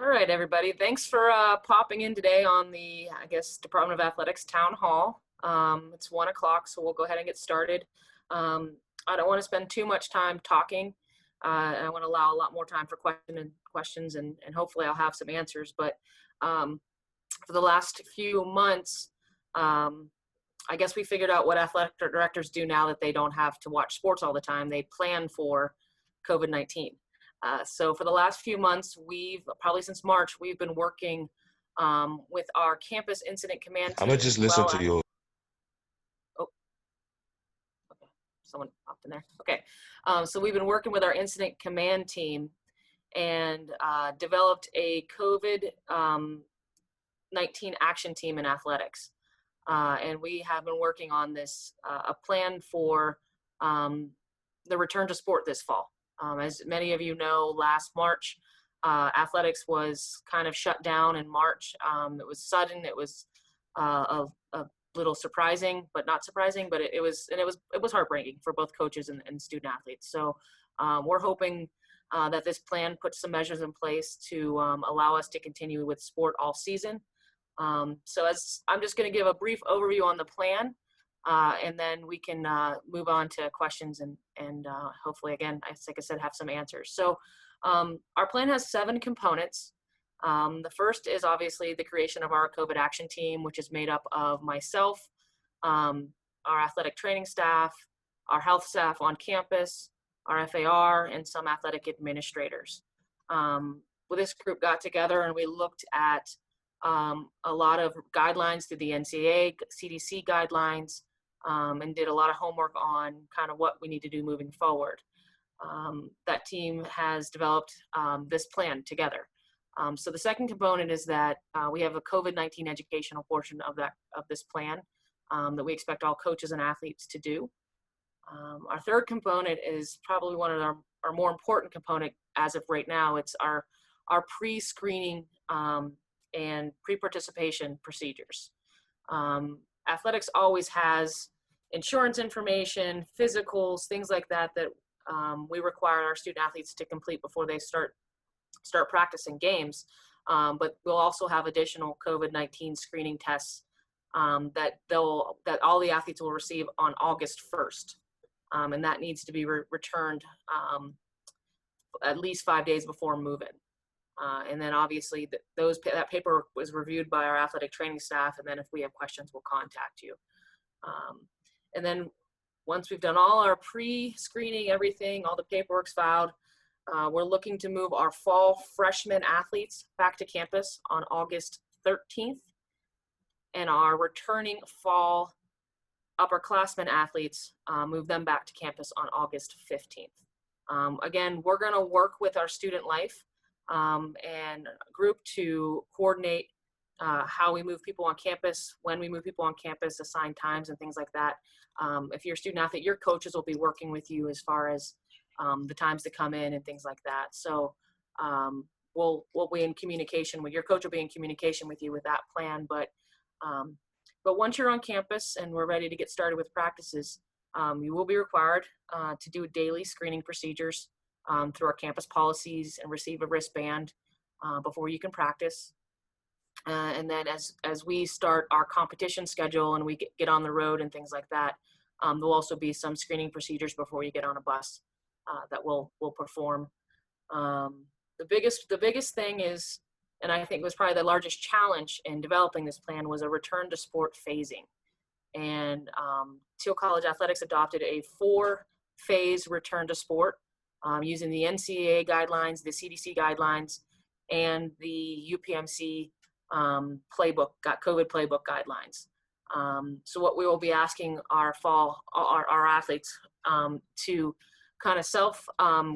All right, everybody. Thanks for popping in today on the, Department of Athletics Town Hall. It's 1 o'clock, so we'll go ahead and get started. I don't want to spend too much time talking. I want to allow a lot more time for questions, and hopefully I'll have some answers. But for the last few months, I guess we figured out what athletic directors do now that they don't have to watch sports all the time. They plan for COVID-19. So for the last few months, probably since March, we've been working with our campus incident command I'm team gonna as just listen well to as, you. oh, okay, someone popped in there. Okay, so we've been working with our incident command team and developed a COVID-19 action team in athletics. And we have been working on this, a plan for the return to sport this fall. As many of you know, last March, athletics was kind of shut down in March. It was sudden. It was a little surprising, but not surprising. But it was heartbreaking for both coaches and student athletes. So we're hoping that this plan puts some measures in place to allow us to continue with sport all season. So as I'm just going to give a brief overview on the plan. And then we can move on to questions and hopefully, again, like I said, have some answers. So our plan has 7 components. The first is obviously the creation of our COVID action team, which is made up of myself, our athletic training staff, our health staff on campus, our FAR, and some athletic administrators. This group got together and we looked at a lot of guidelines through the NCAA, CDC guidelines, and did a lot of homework on kind of what we need to do moving forward. That team has developed this plan together. So the second component is that we have a COVID-19 educational portion of this plan that we expect all coaches and athletes to do. Our third component is probably one of our more important component as of right now. It's our pre-screening and pre-participation procedures. Athletics always has insurance information, physicals, things like that we require our student athletes to complete before they start practicing games. But we'll also have additional COVID-19 screening tests that all the athletes will receive on August 1st. And that needs to be returned at least 5 days before move-in. And then obviously that paperwork was reviewed by our athletic training staff. And then if we have questions, we'll contact you. And then once we've done all our pre-screening, everything, all the paperwork's filed, we're looking to move our fall freshman athletes back to campus on August 13th. And our returning fall upperclassmen athletes, move them back to campus on August 15th. Again, we're gonna work with our student life and group to coordinate how we move people on campus, when we move people on campus, assign times and things like that. If you're a student athlete, your coaches will be working with you as far as the times to come in and things like that. So we'll be in communication with your coach, will be in communication with you with that plan. But once you're on campus and we're ready to get started with practices, you will be required to do daily screening procedures through our campus policies and receive a wristband before you can practice. And then as we start our competition schedule and we get on the road and things like that, there'll also be some screening procedures before you get on a bus that we'll perform. The biggest thing is, and I think was probably the largest challenge in developing this plan, was a return to sport phasing. And Thiel College Athletics adopted a 4-phase return to sport using the NCAA guidelines, the CDC guidelines, and the UPMC COVID playbook guidelines. So what we will be asking our athletes to kind of self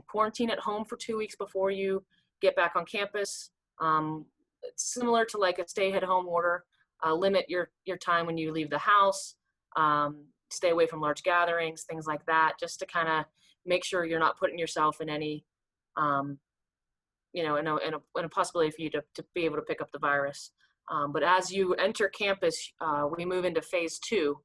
quarantine at home for 2 weeks before you get back on campus. It's similar to like a stay-at-home order. Limit your time when you leave the house. Stay away from large gatherings, things like that, just to kind of make sure you're not putting yourself in any, in a possibility for you to be able to pick up the virus. But as you enter campus, we move into phase 2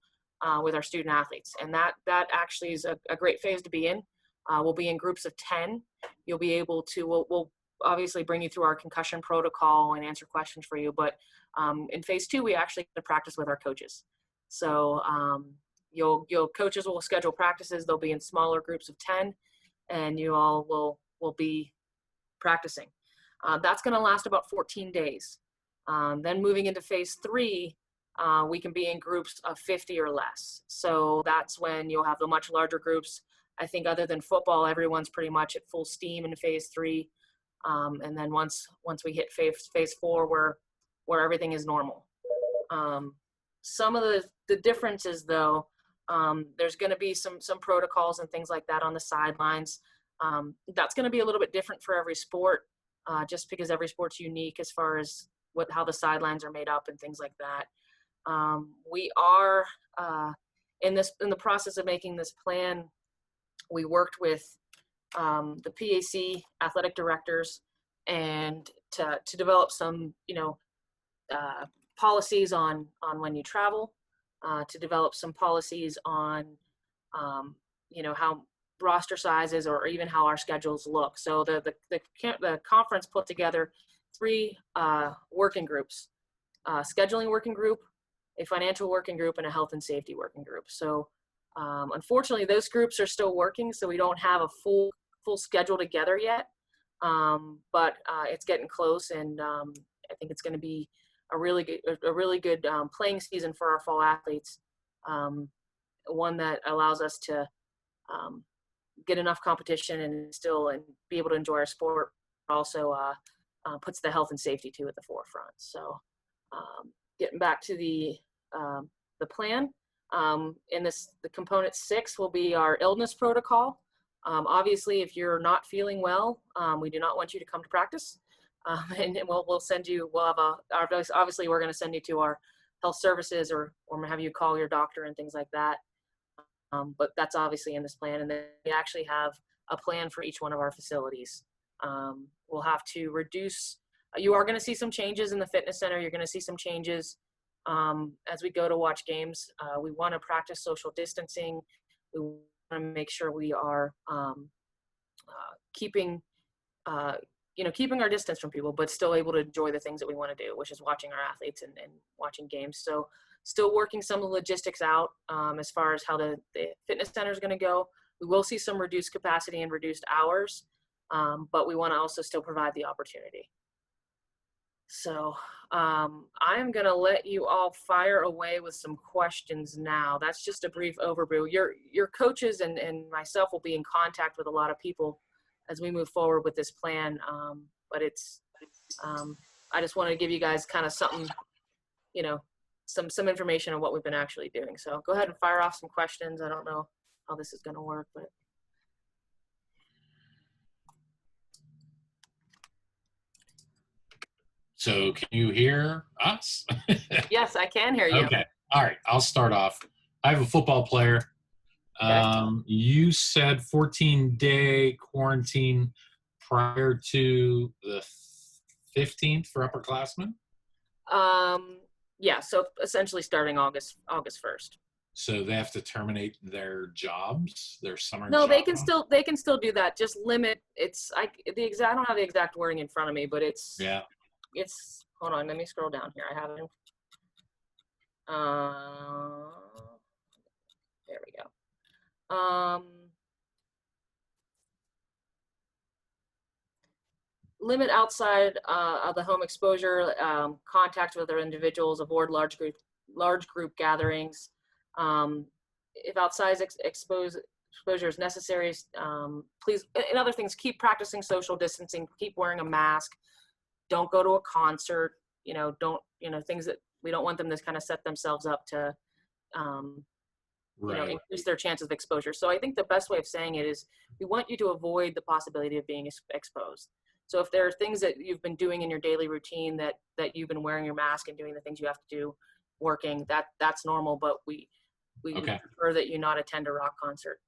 with our student athletes, and that actually is a great phase to be in. We'll be in groups of 10. You'll be able to, we'll obviously bring you through our concussion protocol and answer questions for you. But in phase 2, we actually get to practice with our coaches. So coaches will schedule practices. They'll be in smaller groups of 10, and you all will be practicing. That's going to last about 14 days. Then moving into phase 3, we can be in groups of 50 or less. So that's when you'll have the much larger groups. I think other than football, everyone's pretty much at full steam in phase 3. And then once we hit phase 4, where everything is normal. Some of the differences, though, there's going to be some protocols and things like that on the sidelines. That's going to be a little bit different for every sport, just because every sport's unique as far as how the sidelines are made up and things like that. We are in the process of making this plan. We worked with the PAC athletic directors and to develop some policies on when you travel, to develop some policies on how roster sizes or even how our schedules look. So the conference put together 3 working groups: scheduling working group, a financial working group, and a health and safety working group. So unfortunately, those groups are still working, so we don't have a full schedule together yet. But it's getting close, and I think it's going to be a really good playing season for our fall athletes. One that allows us to get enough competition and be able to enjoy our sport. Also puts the health and safety too at the forefront. So getting back to the plan, the component 6 will be our illness protocol. Obviously, if you're not feeling well, we do not want you to come to practice. And we'll send you, obviously we're going to send you to our health services or have you call your doctor and things like that. But that's obviously in this plan. And then we actually have a plan for each one of our facilities. We'll have to reduce, you are going to see some changes in the fitness center. You're going to see some changes as we go to watch games. We want to practice social distancing. We want to make sure we are keeping our distance from people, but still able to enjoy the things that we want to do, which is watching our athletes and watching games. So still working some of the logistics out as far as how the fitness center is going to go. We will see some reduced capacity and reduced hours, but we want to also still provide the opportunity. So I'm going to let you all fire away with some questions now. That's just a brief overview. Your coaches and myself will be in contact with a lot of people as we move forward with this plan. But I just wanted to give you guys kind of something, some information on what we've been actually doing. So go ahead and fire off some questions. I don't know how this is going to work, but. So can you hear us? Yes, I can hear you. Okay. All right. I'll start off. I have a football player. Okay. You said 14-day quarantine prior to the 15th for upperclassmen? Yeah, so essentially starting August 1st. So they have to terminate their jobs, their summer No, jobs? they can still do that. Just limit I don't have the exact wording in front of me, but it's hold on, let me scroll down here. I have it. There we go. Limit outside of the home exposure, contact with other individuals, avoid large group gatherings. If outside exposure is necessary, please, and other things, keep practicing social distancing, keep wearing a mask, don't go to a concert, things that we don't want them to kind of set themselves up to, increase their chances of exposure. So I think the best way of saying it is we want you to avoid the possibility of being exposed. So if there are things that you've been doing in your daily routine that you've been wearing your mask and doing the things you have to do, working, that's normal, but we prefer that you not attend a rock concert.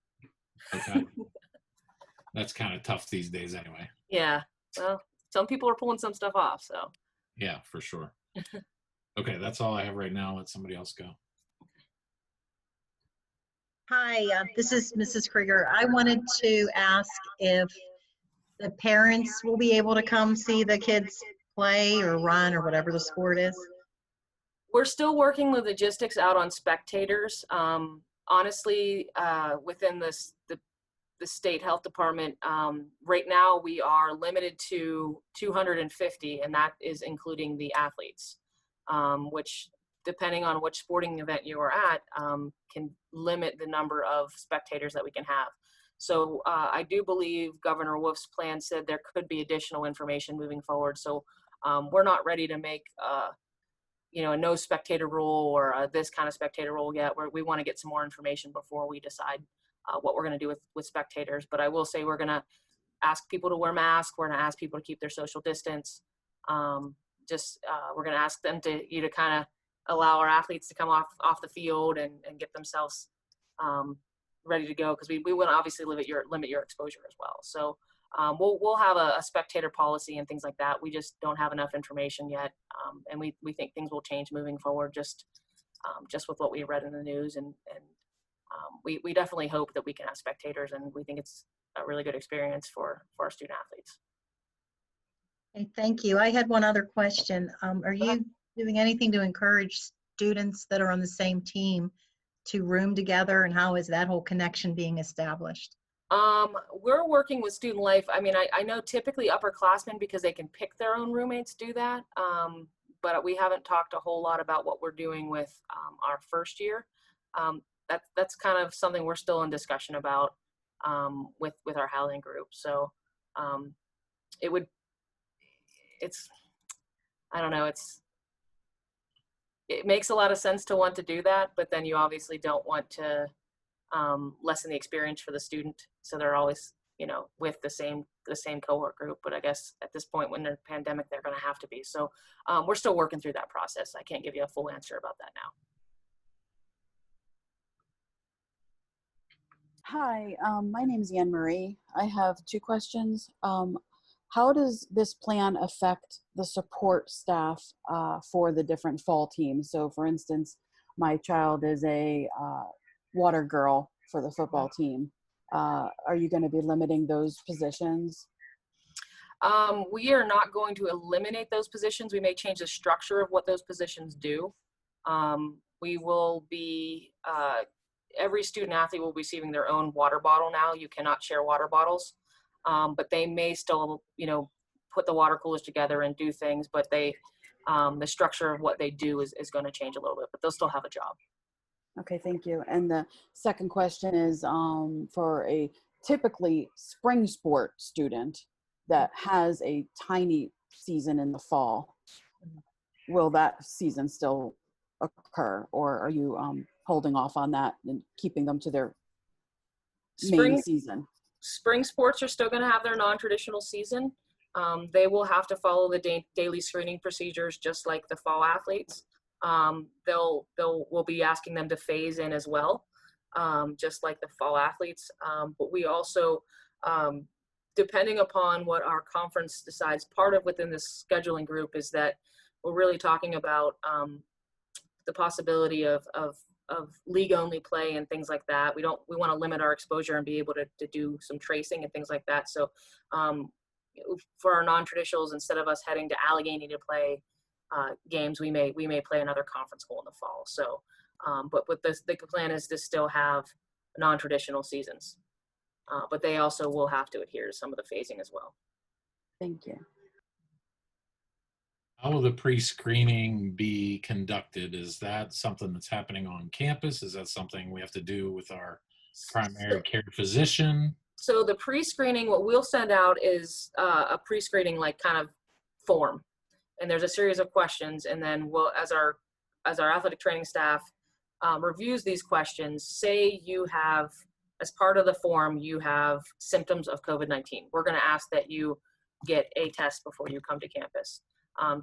Okay. That's kind of tough these days anyway. Yeah. Well, some people are pulling some stuff off, so. Yeah, for sure. Okay, that's all I have right now. Let somebody else go. Hi, this is Mrs. Krieger. I wanted to ask if the parents will be able to come see the kids play or run or whatever the sport is? We're still working the logistics out on spectators. Honestly, within the state health department, right now we are limited to 250, and that is including the athletes, which, depending on which sporting event you are at, can limit the number of spectators that we can have. So I do believe Governor Wolf's plan said there could be additional information moving forward. So we're not ready to make a no spectator rule or this kind of spectator rule yet. We want to get some more information before we decide what we're going to do with spectators. But I will say we're going to ask people to wear masks. We're going to ask people to keep their social distance. We're going to ask them to kind of allow our athletes to come off the field and get themselves ready to go, because we want to obviously limit your exposure as well. So we'll have a spectator policy and things like that. We just don't have enough information yet, and we think things will change moving forward, just with what we read in the news, and we definitely hope that we can have spectators, and we think it's a really good experience for our student athletes. Okay, thank you. I had one other question. Are you doing anything to encourage students that are on the same team to room together, and how is that whole connection being established? We're working with Student Life. I mean, I know typically upperclassmen, because they can pick their own roommates, do that. But we haven't talked a whole lot about what we're doing with our first year. That's kind of something we're still in discussion about with our housing group. So I don't know, it makes a lot of sense to want to do that, but then you obviously don't want to lessen the experience for the student. So they're always, with the same cohort group. But I guess at this point, when they're pandemic, they're going to have to be. So we're still working through that process. I can't give you a full answer about that now. Hi, my name is Anne Marie. I have two questions. How does this plan affect the support staff for the different fall teams? So for instance, my child is a water girl for the football team. Are you going to be limiting those positions? We are not going to eliminate those positions. We may change the structure of what those positions do. We will be, every student athlete will be receiving their own water bottle now. You cannot share water bottles, but they may still, put the water coolers together and do things, but the structure of what they do is going to change a little bit, but they'll still have a job. Okay, thank you. And the second question is for a typically spring sport student that has a tiny season in the fall, will that season still occur, or are you holding off on that and keeping them to their main season? Spring sports are still going to have their non-traditional season. They will have to follow the daily screening procedures just like the fall athletes. We'll be asking them to phase in as well, just like the fall athletes. But we also, depending upon what our conference decides, part of within this scheduling group is that we're really talking about the possibility of league only play and things like that. We want to limit our exposure and be able to do some tracing and things like that. So for our non-traditionals, instead of us heading to Allegheny to play games, we may play another conference school in the fall. So but with this, the plan is to still have non-traditional seasons, but they also will have to adhere to some of the phasing as well. Thank you. How will the pre-screening be conducted? Is that something that's happening on campus? Is that something we have to do with our primary care physician? So the pre-screening, what we'll send out is a pre-screening like kind of form, and there's a series of questions, and then we'll, as our athletic training staff reviews these questions, say you have, as part of the form, you have symptoms of COVID-19. We're going to ask that you get a test before you come to campus,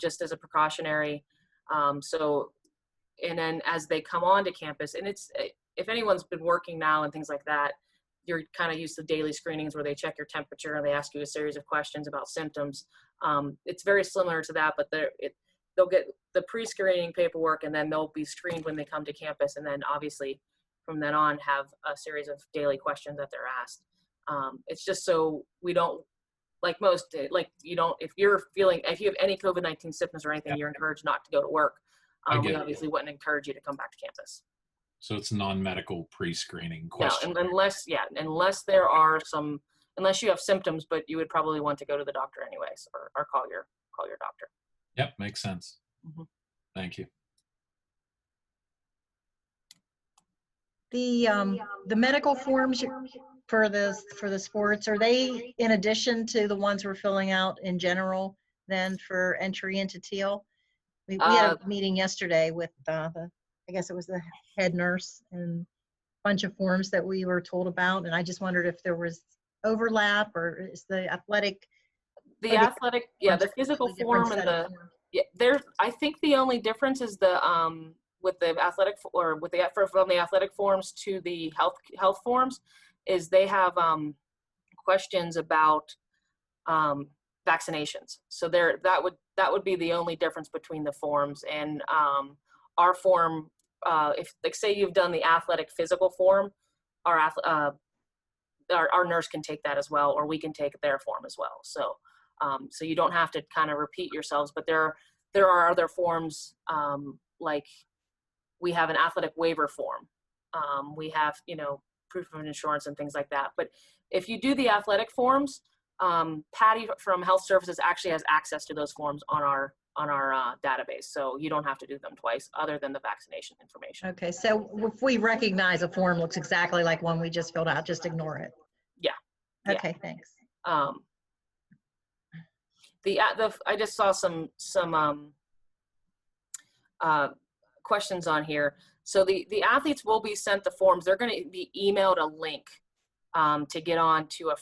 just as a precautionary. And then as they come onto campus, and it's, if anyone's been working now and things like that, you're kind of used to daily screenings where they check your temperature and they ask you a series of questions about symptoms. It's very similar to that, but they'll get the pre-screening paperwork, and then they'll be screened when they come to campus. And then obviously from then on have a series of daily questions that they're asked. It's just so we don't like most, like you don't, if you have any COVID-19 symptoms or anything, you're encouraged not to go to work. We obviously wouldn't encourage you to come back to campus. So it's non-medical pre-screening No, question. unless you have symptoms, but you would probably want to go to the doctor anyways, or call your doctor. Yep, makes sense. Mm-hmm. Thank you. The medical forms for the sports, are they in addition to the ones we're filling out in general then for entry into Thiel? We had a meeting yesterday with I guess it was the head nurse, and a bunch of forms that we were told about, and I just wondered if there was overlap, or is the physical form and I think the only difference is with the athletic or with the from the athletic forms to the health forms is they have questions about vaccinations. So that would be the only difference between the forms and our form. If, like, say you've done the athletic physical form, our nurse can take that as well, or we can take their form as well. So so you don't have to kind of repeat yourselves, but there are other forms, like we have an athletic waiver form. We have, proof of insurance and things like that. But if you do the athletic forms, Patty from Health Services actually has access to those forms on our database. So you don't have to do them twice other than the vaccination information. Okay, so if we recognize a form looks exactly like one we just filled out, just ignore it. Yeah. Okay, thanks. I just saw some questions on here. So the athletes will be sent the forms. They're going to be emailed a link to get on to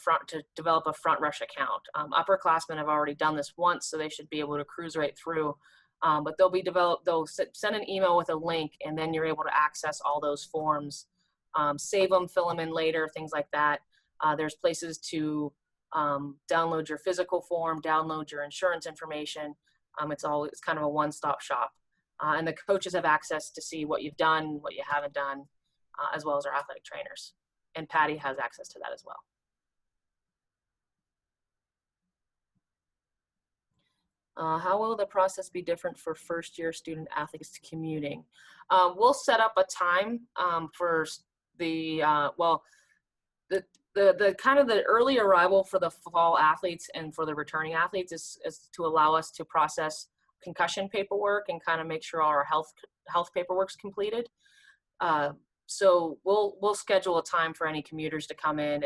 develop a Front Rush account. Upperclassmen have already done this once, so they should be able to cruise right through. But they'll send an email with a link, and then you're able to access all those forms, save them, fill them in later, things like that. There's places to download your physical form, download your insurance information. It's kind of a one-stop shop. And the coaches have access to see what you've done, what you haven't done, as well as our athletic trainers. And Patty has access to that as well. How will the process be different for first-year student athletes commuting? We'll set up a time for the kind of the early arrival for the fall athletes and for the returning athletes is to allow us to process concussion paperwork and kind of make sure all our health paperwork's completed. So we'll schedule a time for any commuters to come in.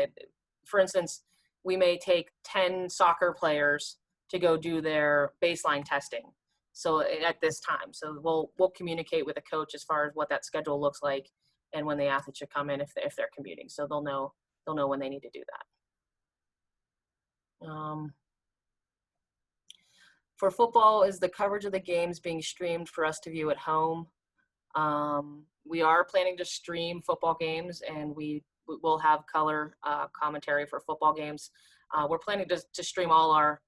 For instance, we may take 10 soccer players to go do their baseline testing. So at this time, so we'll communicate with the coach as far as what that schedule looks like and when the athletes should come in if they're commuting. So they'll know when they need to do that. For football, is the coverage of the games being streamed for us to view at home? We are planning to stream football games, and we will have color commentary for football games. We're planning to stream all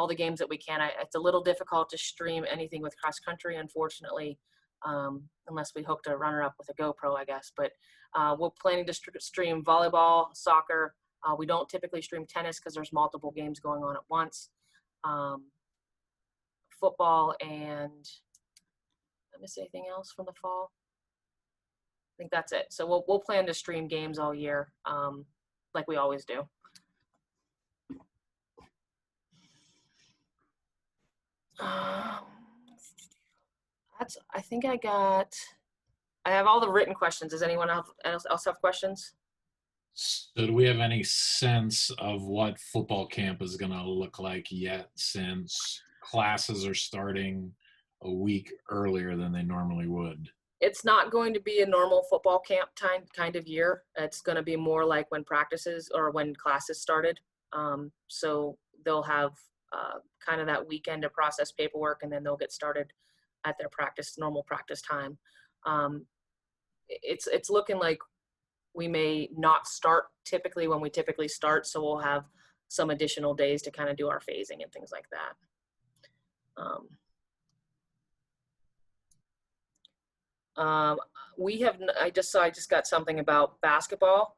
the games that we can. It's a little difficult to stream anything with cross country, unfortunately, unless we hook to runner-up with a GoPro, I guess. But we're planning to stream volleyball, soccer. We don't typically stream tennis because there's multiple games going on at once. Football, and let me see anything else from the fall. I think that's it. So we'll plan to stream games all year, like we always do. I think I have all the written questions. Does anyone else have questions? So do we have any sense of what football camp is going to look like yet, since classes are starting a week earlier than they normally would? It's not going to be a normal football camp kind of year. It's going to be more like when practices or when classes started. So they'll have kind of that weekend to process paperwork, and then they'll get started at their normal practice time. It's looking like we may not start typically when we typically start, so we'll have some additional days to kind of do our phasing and things like that. I just got something about basketball.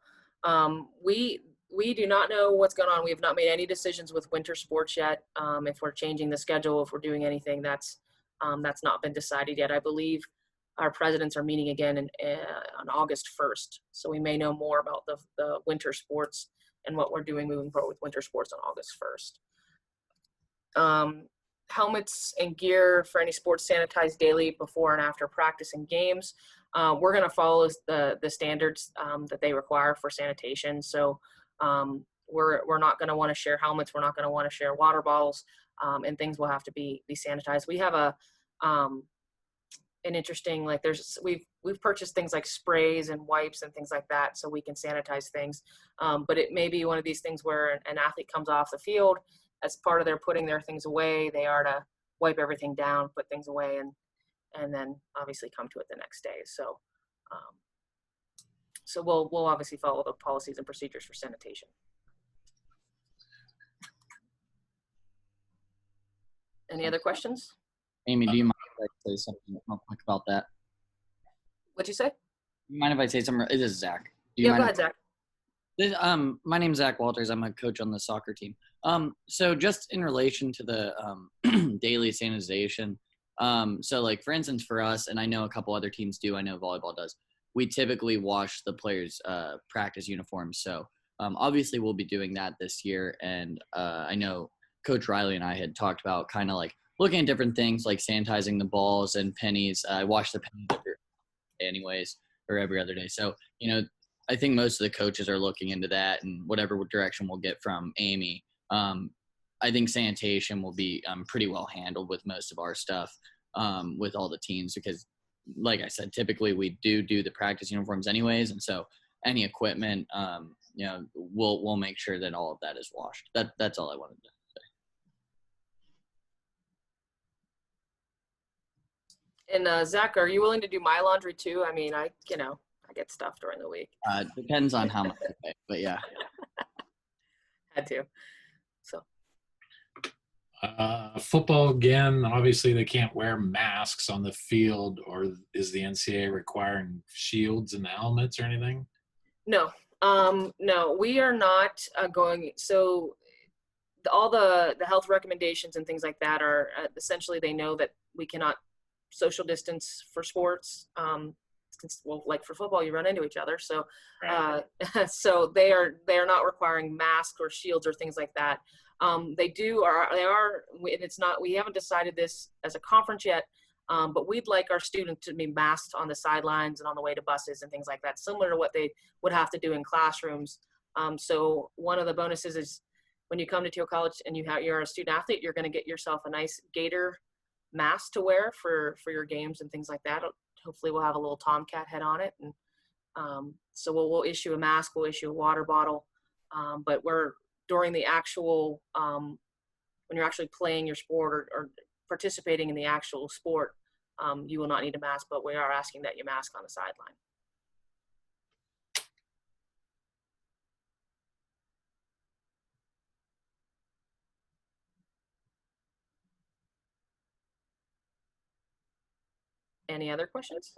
we do not know what's going on. We have not made any decisions with winter sports yet. If we're changing the schedule, if we're doing anything, that's not been decided yet. I believe our presidents are meeting again on August 1st. So we may know more about the winter sports and what we're doing moving forward with winter sports on August 1st. Helmets and gear for any sports sanitized daily before and after practice and games. We're going to follow the standards that they require for sanitation. So we're not going to want to share helmets. We're not going to want to share water bottles, and things will have to be sanitized. We have an interesting, like we've purchased things like sprays and wipes and things like that so we can sanitize things. But it may be one of these things where an athlete comes off the field. As part of their putting their things away, they are to wipe everything down, put things away, and then obviously come to it the next day. So we'll obviously follow the policies and procedures for sanitation. Any other questions? Amy, do you mind if I say something real quick about that? What'd you say? Do you mind if I say something? This is Zach. Do you Yeah, mind go ahead, Zach. My name's Zach Walters. I'm a coach on the soccer team. So just in relation to the daily sanitization, so like for instance for us, and I know a couple other teams do, I know volleyball does, we typically wash the players' practice uniforms. So obviously we'll be doing that this year. And I know Coach Riley and I had talked about kind of like looking at different things like sanitizing the balls and pennies. I wash the pennies every day anyways, or every other day. So, I think most of the coaches are looking into that, and whatever direction we'll get from Amy. I think sanitation will be pretty well handled with most of our stuff with all the teams because, like I said, typically we do the practice uniforms anyways, and so any equipment, we'll make sure that all of that is washed. That's all I wanted to say. And Zach, are you willing to do my laundry too? I mean, I get stuff during the week. Depends on how much I pay, but yeah. Had to. So. Football again. Obviously, they can't wear masks on the field, or is the NCAA requiring shields and helmets or anything? No, no, we are not going. So all the health recommendations and things like that are essentially they know that we cannot social distance for sports. Well, like for football, you run into each other. So, Right. so they are not requiring masks or shields or things like that. They are, and it's not, we haven't decided this as a conference yet, but we'd like our students to be masked on the sidelines and on the way to buses and things like that, similar to what they would have to do in classrooms. So one of the bonuses is when you come to Thiel College and you're a student athlete, you're going to get yourself a nice gator mask to wear for your games and things like that. Hopefully we'll have a little Tomcat head on it. And so we'll issue a mask, we'll issue a water bottle. But during the actual, when you're actually playing your sport or participating in the actual sport, you will not need a mask, but we are asking that you mask on the sideline. Any other questions?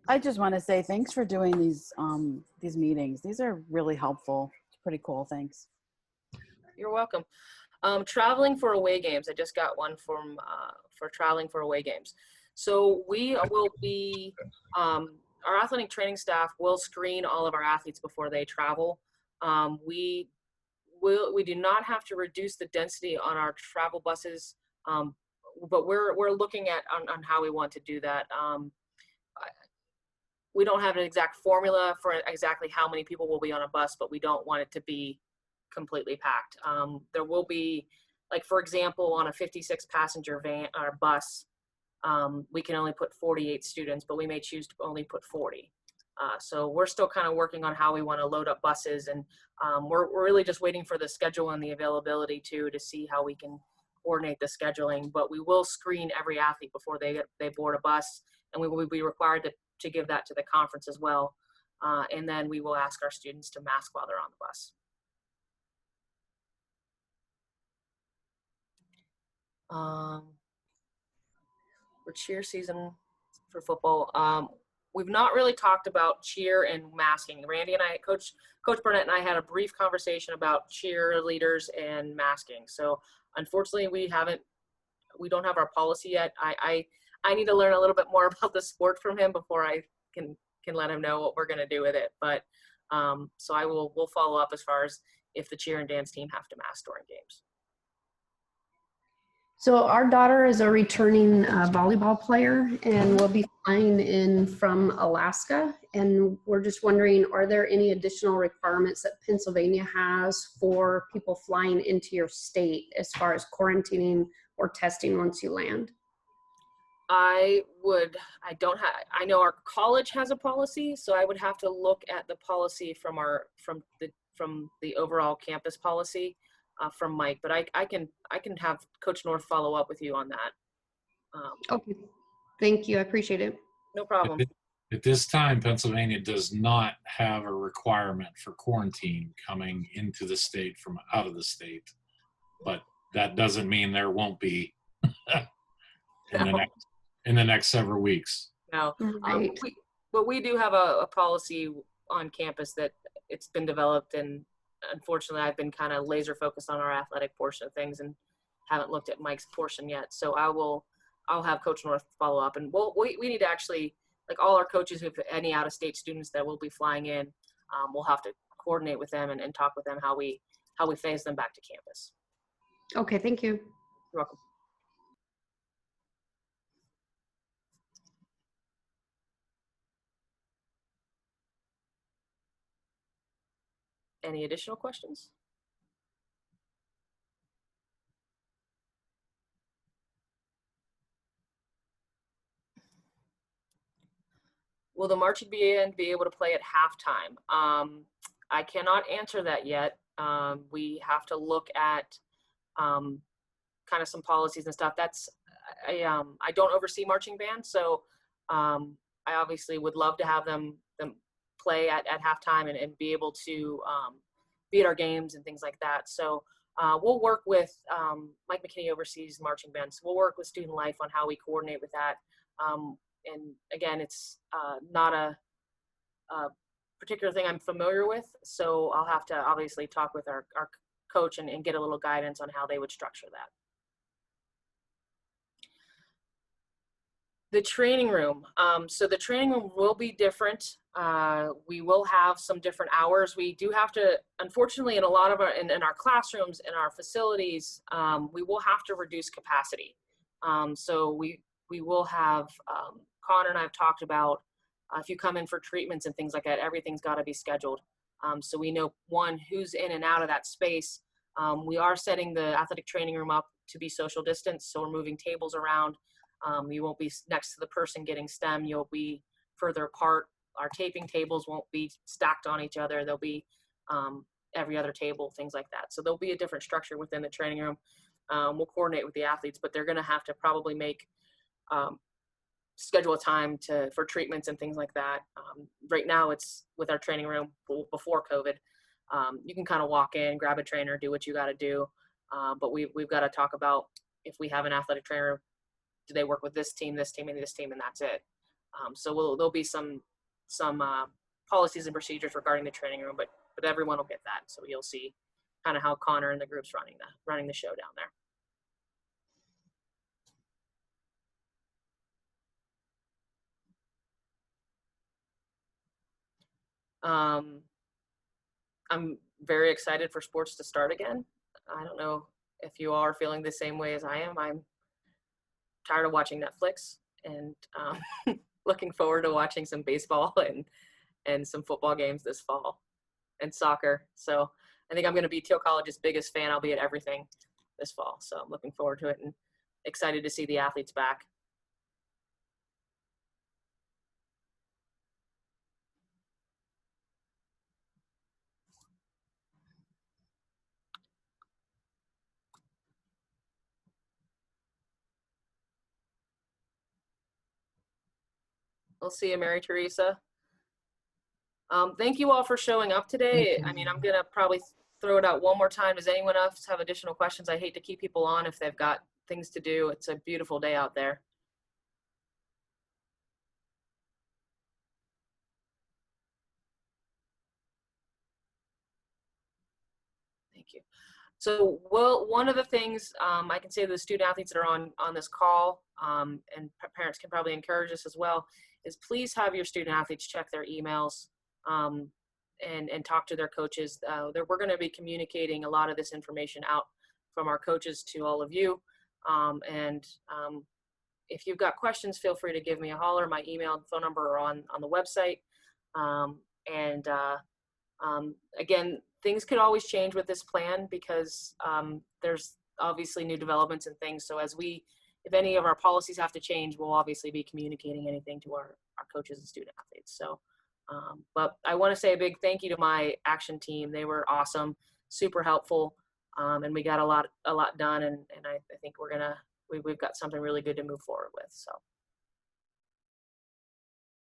I just want to say thanks for doing these meetings. These are really helpful. It's pretty cool. Thanks. You're welcome. Traveling for away games. I just got one for traveling for away games. So we will be, our athletic training staff will screen all of our athletes before they travel. We do not have to reduce the density on our travel buses, but we're looking at on how we want to do that. We don't have an exact formula for exactly how many people will be on a bus, but we don't want it to be completely packed. There will be, like, for example, on a 56 passenger van or bus, we can only put 48 students, but we may choose to only put 40. So we're still kind of working on how we want to load up buses, and we're really just waiting for the schedule and the availability to see how we can coordinate the scheduling. But we will screen every athlete before they board a bus, and we will be required to give that to the conference as well. And then we will ask our students to mask while they're on the bus. For cheer season for football, we've not really talked about cheer and masking. Randy and I, Coach Burnett and I had a brief conversation about cheerleaders and masking. So unfortunately, we don't have our policy yet. I need to learn a little bit more about the sport from him before I can let him know what we're going to do with it. But so we'll follow up as far as if the cheer and dance team have to mask during games. So our daughter is a returning volleyball player and will be flying in from Alaska. And we're just wondering, are there any additional requirements that Pennsylvania has for people flying into your state as far as quarantining or testing once you land? I know our college has a policy, so I would have to look at the policy from the overall campus policy from Mike, but I can have Coach North follow up with you on that. Okay, thank you. I appreciate it. No problem. At this time, Pennsylvania does not have a requirement for quarantine coming into the state from out of the state, but that doesn't mean there won't be in the next several weeks. No, Right. but we do have a policy on campus that it's been developed, and unfortunately I've been kind of laser focused on our athletic portion of things and haven't looked at Mike's portion yet. So I'll have Coach North follow up, and we need to actually, like all our coaches who have any out of state students that will be flying in, we'll have to coordinate with them and talk with them how we phase them back to campus. Okay, thank you. You're welcome. Any additional questions? Will the marching band be able to play at halftime? I cannot answer that yet. We have to look at kind of some policies and stuff. I don't oversee marching band, so I obviously would love to have them play at halftime and be able to be at our games and things like that. So we'll work with Mike McKinney oversees marching band, so we'll work with Student Life on how we coordinate with that. And again, it's not a particular thing I'm familiar with, so I'll have to obviously talk with our coach and get a little guidance on how they would structure that. The training room. So the training room will be different. We will have some different hours. We do have to, unfortunately, in a lot of in our classrooms, in our facilities, we will have to reduce capacity. So we will have, Connor and I have talked about, if you come in for treatments and things like that, everything's got to be scheduled. So we know, one, who's in and out of that space. We are setting the athletic training room up to be social distance, so we're moving tables around. You won't be next to the person getting STEM. You'll be further apart. Our taping tables won't be stacked on each other. They'll be every other table, things like that. So there'll be a different structure within the training room. We'll coordinate with the athletes, but they're going to have to probably make schedule a time for treatments and things like that. Right now, it's with our training room before COVID. You can kind of walk in, grab a trainer, do what you got to do. But we've got to talk about if we have an athletic trainer, do they work with this team, and this team, and that's it. So there'll be some policies and procedures regarding the training room, but everyone will get that. So you'll see kind of how Connor and the group's running the show down there. I'm very excited for sports to start again. I don't know if you all are feeling the same way as I am. I'm tired of watching Netflix and looking forward to watching some baseball and some football games this fall and soccer. So I think I'm going to be Thiel College's biggest fan. I'll be at everything this fall. So I'm looking forward to it and excited to see the athletes back. We'll see you, Mary Teresa. Thank you all for showing up today. I mean, I'm going to probably throw it out one more time. Does anyone else have additional questions? I hate to keep people on if they've got things to do. It's a beautiful day out there. So, one of the things I can say to the student athletes that are on this call, and parents can probably encourage this as well, is please have your student athletes check their emails and talk to their coaches. We're going to be communicating a lot of this information out from our coaches to all of you. If you've got questions, feel free to give me a holler. My email and phone number are on the website. Again, things could always change with this plan because there's obviously new developments and things. So if any of our policies have to change, we'll obviously be communicating anything to our coaches and student athletes. So, but I want to say a big thank you to my action team. They were awesome, super helpful, and we got a lot done. And I think we've got something really good to move forward with. So.